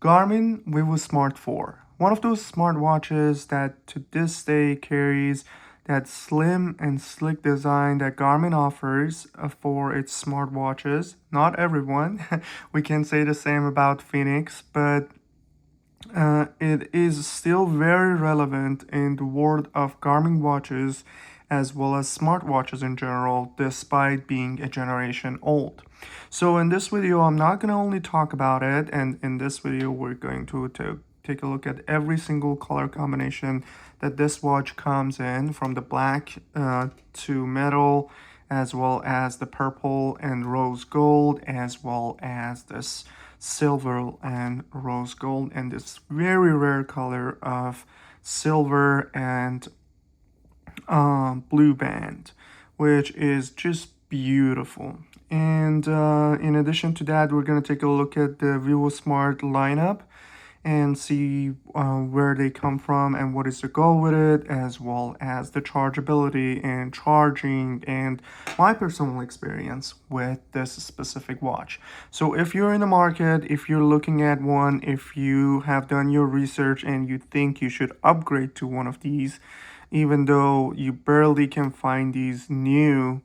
Garmin Vivosmart 4, one of those smartwatches that to this day carries that slim and slick design that Garmin offers for its smartwatches. Not everyone, we can say the same about Phoenix, but it is still very relevant in the world of Garmin watches as well as smartwatches in general, despite being a generation old. So in this video, I'm not going to only talk about it, and in this video, we're going to take a look at every single color combination that this watch comes in, from the black to metal, as well as the purple and rose gold, as well as this silver and rose gold, and this very rare color of silver and blue band, which is just beautiful. And in addition to that, we're going to take a look at the Vivosmart lineup and see where they come from and what is the goal with it, as well as the chargeability and charging and my personal experience with this specific watch. So if you're in the market, if you're looking at one, if you have done your research and you think you should upgrade to one of these, even though you barely can find these new,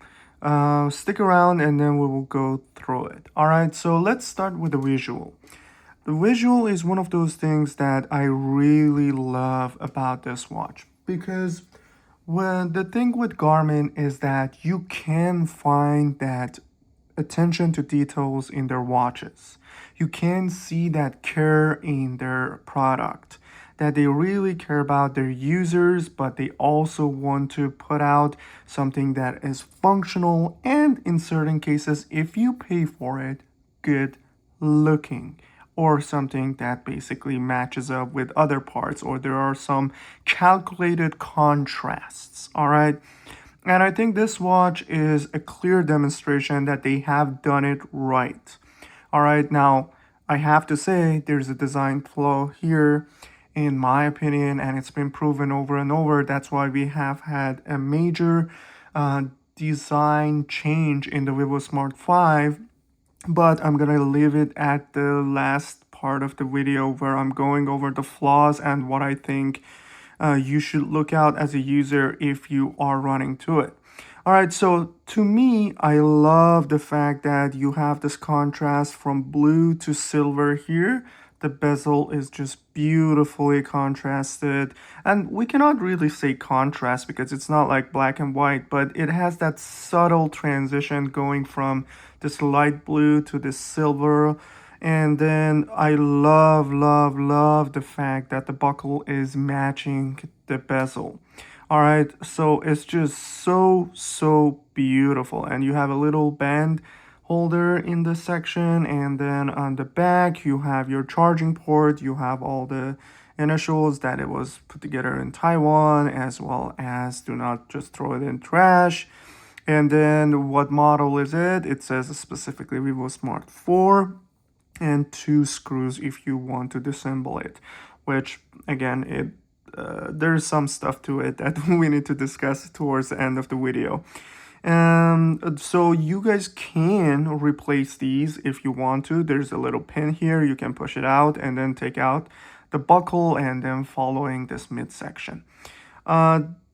stick around and then we will go through it. All right, so let's start with the visual. The visual is one of those things that I really love about this watch, because when the thing with Garmin is that you can find that attention to details in their watches. You can see that care in their product, that they really care about their users, but they also want to put out something that is functional and, in certain cases, if you pay for it, good looking, or something that basically matches up with other parts, or there are some calculated contrasts. All right. And I think this watch is a clear demonstration that they have done it right. All right. Now, I have to say there's a design flaw here, in my opinion, and it's been proven over and over. That's why we have had a major design change in the Vivosmart 5. But I'm gonna leave it at the last part of the video where I'm going over the flaws and what I think you should look out as a user if you are running to it. All right, so to me, I love the fact that you have this contrast from blue to silver here. The bezel is just beautifully contrasted, and we cannot really say contrast because it's not like black and white, but it has that subtle transition going from this light blue to this silver. And then I love the fact that the buckle is matching the bezel. All right, so it's just so beautiful, and you have a little band holder in this section, and then on the back you have your charging port. You have all the initials that it was put together in Taiwan, as well as do not just throw it in trash. And then what model is it? It says specifically Vivosmart 4, and 2 screws if you want to disassemble it, which again, there's some stuff to it that we need to discuss towards the end of the video. So you guys can replace these if you want to. There's a little pin here, you can push it out and then take out the buckle, and then following this midsection.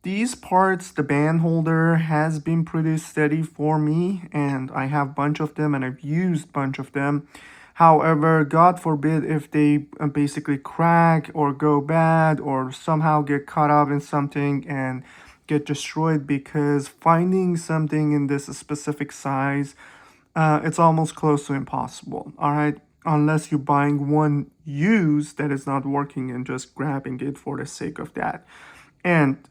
These parts, the band holder has been pretty steady for me, and I have a bunch of them and I've used a bunch of them. However, God forbid if they basically crack or go bad or somehow get caught up in something and get destroyed, because finding something in this specific size, it's almost close to impossible. All right, unless you're buying one used that is not working and just grabbing it for the sake of that. And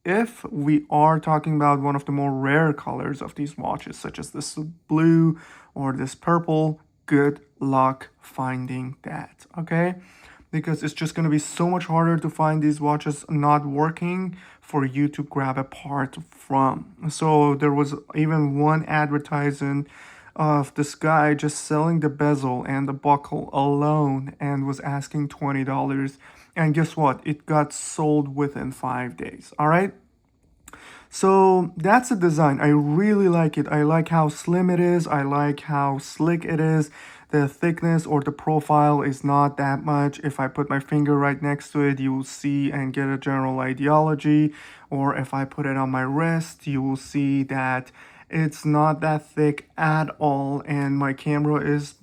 if we are talking about one of the more rare colors of these watches, such as this blue or this purple, good luck finding that, okay? Because it's just going to be so much harder to find these watches not working for you to grab a part from. So there was even one advertisement of this guy just selling the bezel and the buckle alone and was asking $20. And guess what? It got sold within 5 days. All right. So that's the design. I really like it. I like how slim it is. I like how slick it is. the thickness or the profile is not that much. If I put my finger right next to it, you will see and get a general ideology. Or if I put it on my wrist, you will see that it's not that thick at all, and my camera is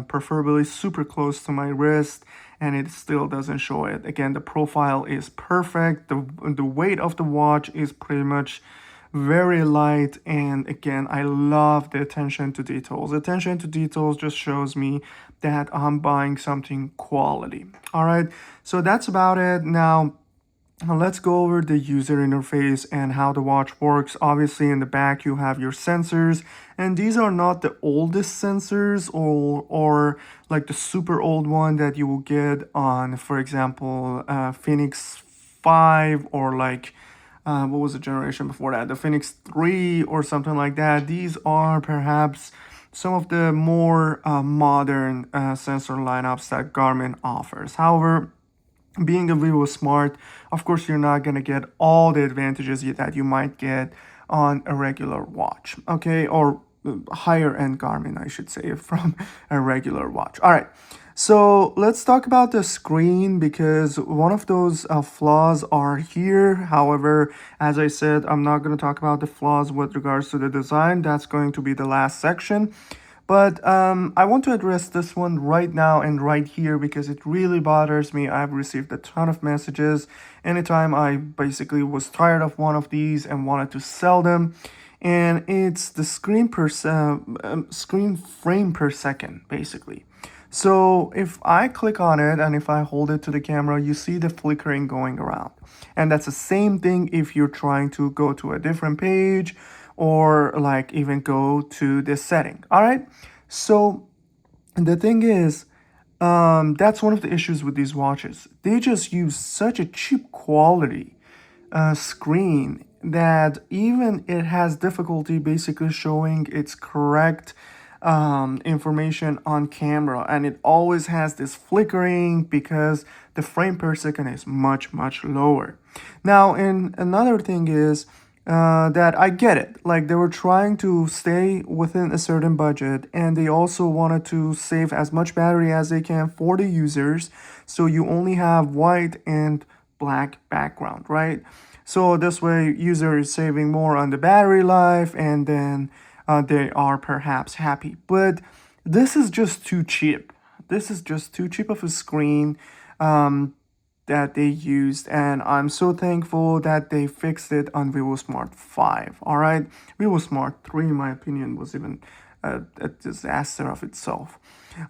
preferably super close to my wrist, and it still doesn't show it. Again, the profile is perfect. The weight of the watch is pretty much very light, and again, I love the attention to details. Attention to details just shows me that I'm buying something quality. All right, so that's about it. Now let's go over the user interface and how the watch works. Obviously, in the back you have your sensors, and these are not the oldest sensors or like the super old one that you will get on, for example, Phoenix 5, or like what was the generation before that, the Phoenix 3 or something like that. These are perhaps some of the more modern sensor lineups that Garmin offers. However, being a Vivosmart, of course, you're not going to get all the advantages that you might get on a regular watch, okay? Or higher end Garmin, I should say, from a regular watch. All right, so let's talk about the screen, because one of those flaws are here. However, as I said, I'm not going to talk about the flaws with regards to the design. That's going to be the last section. But I want to address this one right now and right here because it really bothers me. I've received a ton of messages anytime I basically was tired of one of these and wanted to sell them. And it's the screen frame per second, basically. So if I click on it and if I hold it to the camera, you see the flickering going around. And that's the same thing if you're trying to go to a different page or like even go to this setting. All right. So the thing is, that's one of the issues with these watches. They just use such a cheap quality screen that even it has difficulty basically showing its correct information on camera, and it always has this flickering because the frame per second is much lower. Now, and another thing is that I get it, like they were trying to stay within a certain budget, and they also wanted to save as much battery as they can for the users, so you only have white and black background, right? So this way user is saving more on the battery life, and then they are perhaps happy. But this is just too cheap. This is just too cheap of a screen that they used, and I'm so thankful that they fixed it on Vivosmart 5. All right, Vivosmart 3, in my opinion, was even a disaster of itself.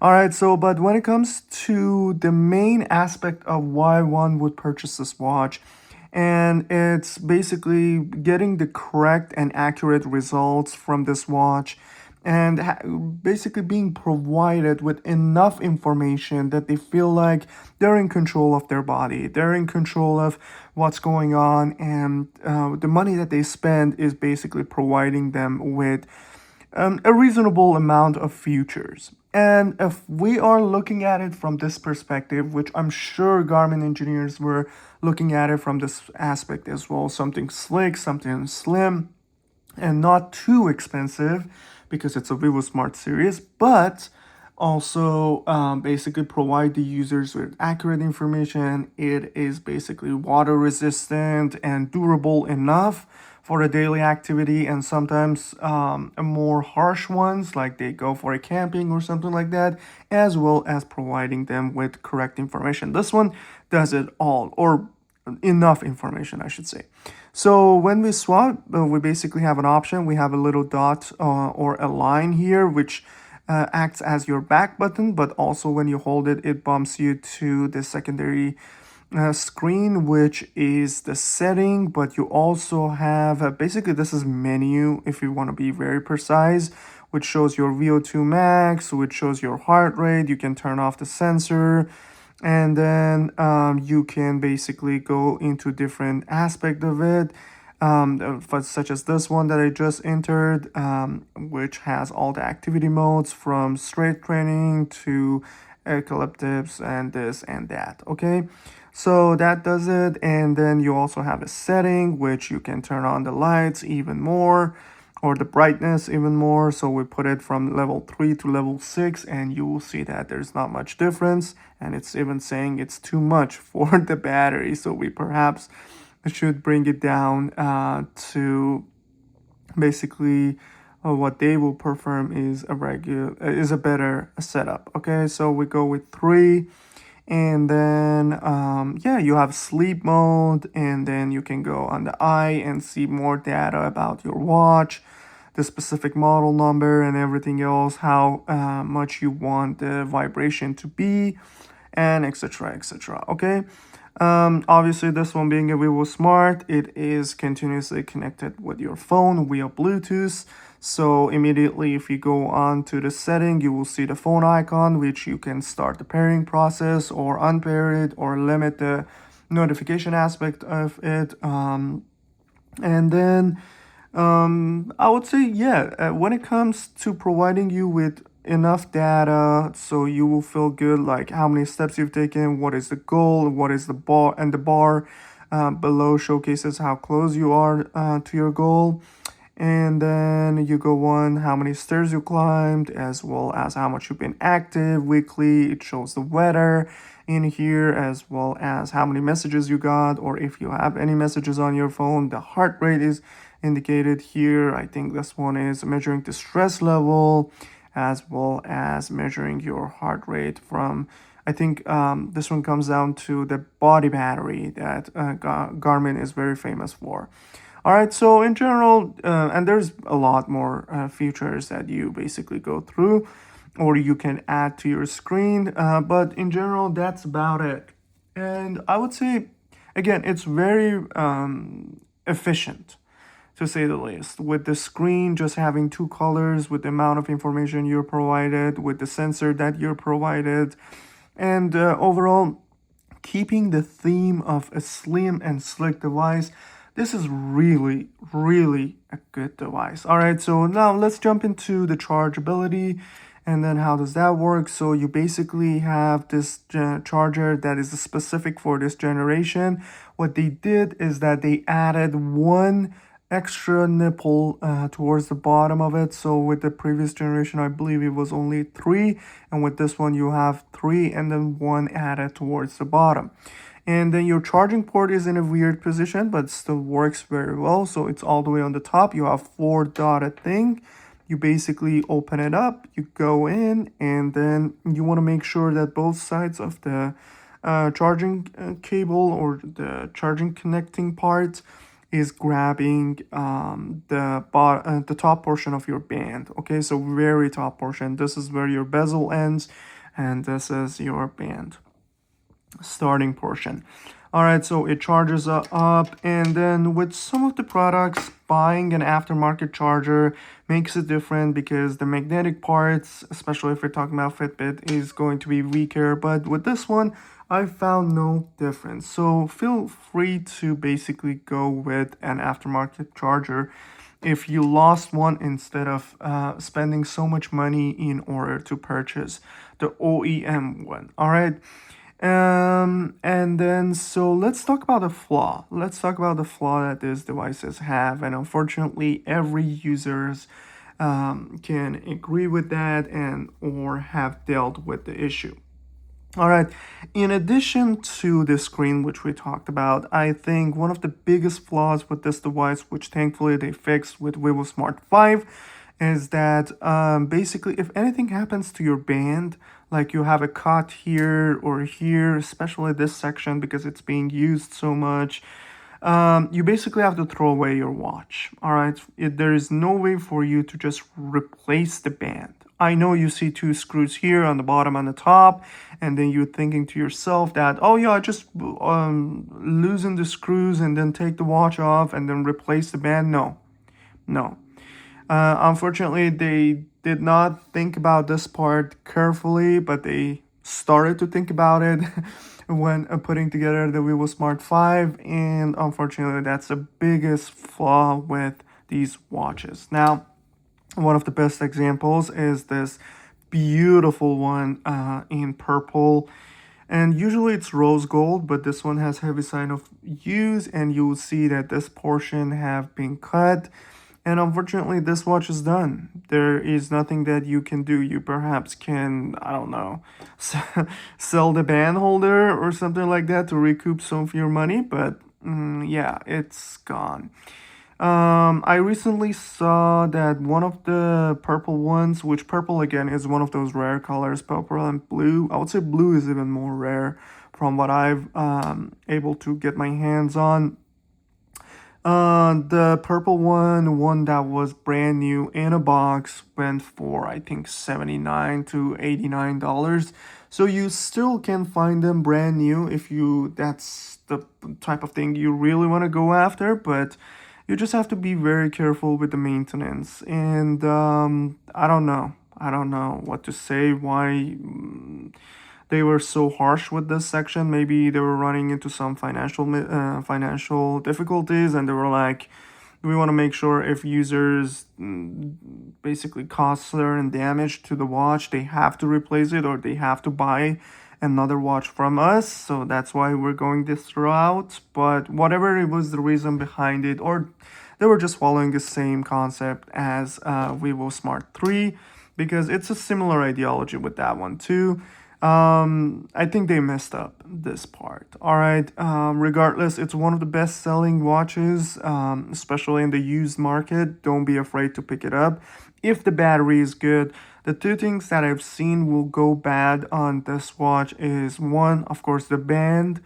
All right, so but when it comes to the main aspect of why one would purchase this watch, and it's basically getting the correct and accurate results from this watch, and basically being provided with enough information that they feel like they're in control of their body, they're in control of what's going on, and the money that they spend is basically providing them with a reasonable amount of features. And if we are looking at it from this perspective, which I'm sure Garmin engineers were looking at it from this aspect as well, something slick, something slim, and not too expensive because it's a Vivosmart series, but also basically provide the users with accurate information. It is basically water resistant and durable enough for a daily activity, and sometimes more harsh ones like they go for a camping or something like that, as well as providing them with correct information. This one does it all, or enough information, I should say. So when we swap, we basically have an option. We have a little dot or a line here, which acts as your back button, but also when you hold it, it bumps you to the secondary screen, which is the setting. But you also have basically this is menu if you want to be very precise, which shows your VO2 max, which shows your heart rate. You can turn off the sensor, and then you can basically go into different aspect of it, such as this one that I just entered, which has all the activity modes from strength training to eucalyptus and this and that. Okay, so that does it. And then you also have a setting which you can turn on the lights even more, or the brightness even more. So we put it from level 3 to level 6, and you will see that there's not much difference, and it's even saying it's too much for the battery. So we perhaps should bring it down to basically what they will perform is a better setup. Okay, so we go with 3, and then yeah, you have sleep mode, and then you can go on the eye and see more data about your watch, the specific model number and everything else, how much you want the vibration to be, and etc etc. Okay, obviously this one being a Vivosmart, it is continuously connected with your phone via Bluetooth. So immediately if you go on to the setting, you will see the phone icon, which you can start the pairing process or unpair it or limit the notification aspect of it. And then I would say, yeah, when it comes to providing you with enough data so you will feel good, like how many steps you've taken, what is the goal, what is the bar, and the bar below showcases how close you are to your goal. And then you go on how many stairs you climbed, as well as how much you've been active weekly. It shows the weather in here, as well as how many messages you got, or if you have any messages on your phone. The heart rate is indicated here. I think this one is measuring the stress level, as well as measuring your heart rate from, I think this one comes down to the body battery that Garmin is very famous for. All right, so in general, and there's a lot more features that you basically go through or you can add to your screen, but in general, that's about it. And I would say, again, it's very efficient to say the least. With the screen just having two colors, with the amount of information you're provided, with the sensor that you're provided, and overall, keeping the theme of a slim and slick device, this is really, really a good device. All right, so now let's jump into the chargeability and then how does that work. So you basically have this charger that is specific for this generation. What they did is that they added one extra nipple towards the bottom of it. So with the previous generation, I believe it was only 3, and with this one you have 3 and then 1 added towards the bottom. And then your charging port is in a weird position, but still works very well. So it's all the way on the top. You have 4 dotted thing. You basically open it up, you go in, and then you want to make sure that both sides of the charging cable or the charging connecting part is grabbing the top portion of your band. Okay, so very top portion. This is where your bezel ends, and this is your band starting portion. All right, so it charges up, and then with some of the products, buying an aftermarket charger makes it different because the magnetic parts, especially if we're talking about Fitbit, is going to be weaker. But with this one, I found no difference. So feel free to basically go with an aftermarket charger if you lost one instead of spending so much money in order to purchase the OEM one. All right. And then so let's talk about the flaw. Let's talk about the flaw that these devices have, and unfortunately, every users can agree with that and or have dealt with the issue. All right, in addition to the screen, which we talked about, I think one of the biggest flaws with this device, which thankfully they fixed with Vivosmart 5, is that basically if anything happens to your band, like you have a cut here or here, especially this section because it's being used so much, you basically have to throw away your watch. All right, there is no way for you to just replace the band. I know you see 2 screws here on the bottom and the top, and then you're thinking to yourself that, oh yeah, I just loosen the screws and then take the watch off and then replace the band. No. Unfortunately, they did not think about this part carefully, but they started to think about it when putting together the Vivosmart 5, and unfortunately, that's the biggest flaw with these watches. Now, one of the best examples is this beautiful one in purple, and usually it's rose gold, but this one has heavy sign of use, and you will see that this portion have been cut, And unfortunately, this watch is done. There is nothing that you can do. You perhaps can, I don't know, sell the band holder or something like that to recoup some of your money, but yeah, it's gone. I recently saw that one of the purple ones, which purple again is one of those rare colors, purple and blue. I would say blue is even more rare from what I've able to get my hands on. The purple one that was brand new in a box, went for I think $79 to $89. So you still can find them brand new if you that's the type of thing you really want to go after, but you just have to be very careful with the maintenance. And I don't know what to say. Why they were so harsh with this section? Maybe they were running into some financial difficulties, and they were like, we want to make sure if users basically cause certain damage to the watch, they have to replace it or they have to buy another watch from us. So that's why we're going this route. But whatever it was the reason behind it, or they were just following the same concept as Vivosmart 3, because it's a similar ideology with that one too. I think they messed up this part. All right. Regardless, it's one of the best selling watches, especially in the used market. Don't be afraid to pick it up. If the battery is good, the two things that I've seen will go bad on this watch is one, of course, the band.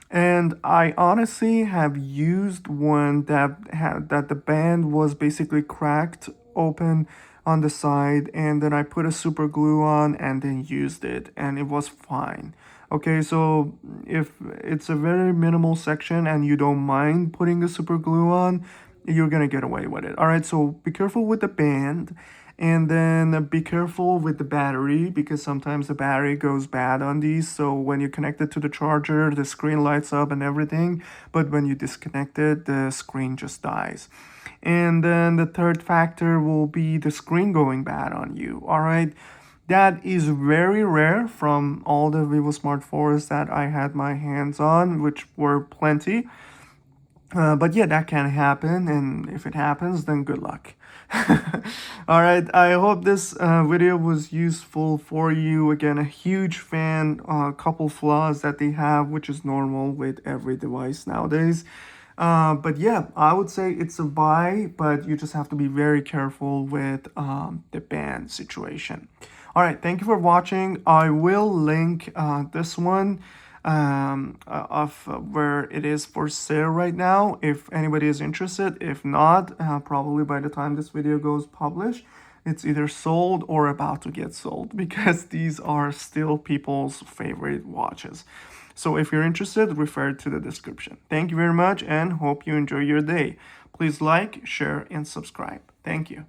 And I honestly have used one that the band was basically cracked open on the side, and then I put a super glue on and then used it, and it was fine. Okay, so if it's a very minimal section and you don't mind putting the super glue on, you're gonna get away with it. All right, so be careful with the band, and then be careful with the battery, because sometimes the battery goes bad on these. So when you connect it to the charger, the screen lights up and everything, but when you disconnect it, the screen just dies. And then the third factor will be the screen going bad on you. All right, that is very rare from all the Vivosmart 4s that I had my hands on, which were plenty. But yeah, that can happen, and if it happens, then good luck. All right, I hope this video was useful for you. Again, a huge fan, a couple flaws that they have, which is normal with every device nowadays. But yeah, I would say it's a buy, but you just have to be very careful with the band situation. All right, thank you for watching. I will link this one of where it is for sale right now if anybody is interested. If not, probably by the time this video goes published, it's either sold or about to get sold, because these are still people's favorite watches. So if you're interested, refer to the description. Thank you very much and hope you enjoy your day. Please like, share, and subscribe. Thank you.